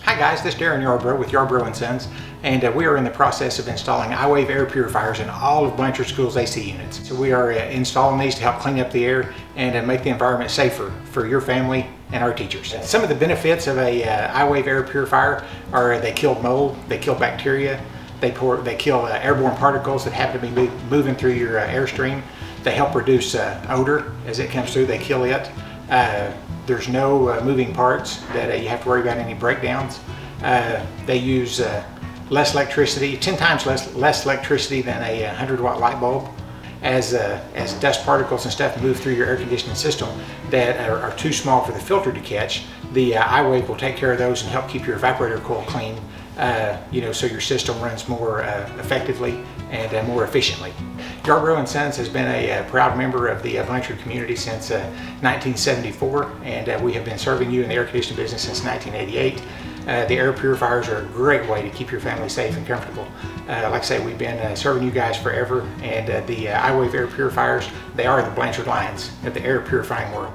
Hi guys, this is Darren Yarbrough with Yarbrough & Sons, and we are in the process of installing iWave air purifiers in all of Blanchard Schools AC units. So we are installing these to help clean up the air and make the environment safer for your family and our teachers. Some of the benefits of a iWave air purifier are they kill mold, they kill bacteria, they kill airborne particles that happen to be moving through your airstream. They help reduce odor as it comes through, they kill it. There's no moving parts that you have to worry about any breakdowns. They use less electricity, 10 times less electricity than a 100-watt light bulb. As dust particles and stuff move through your air conditioning system that are too small for the filter to catch, the iWave will take care of those and help keep your evaporator coil clean, so your system runs more effectively and more efficiently. Yarbrough & Sons has been a proud member of the Blanchard community since 1974, and we have been serving you in the air conditioning business since 1988. The air purifiers are a great way to keep your family safe and comfortable. Like I say, we've been serving you guys forever, and the iWave air purifiers, they are the Blanchard Lions of the air purifying world.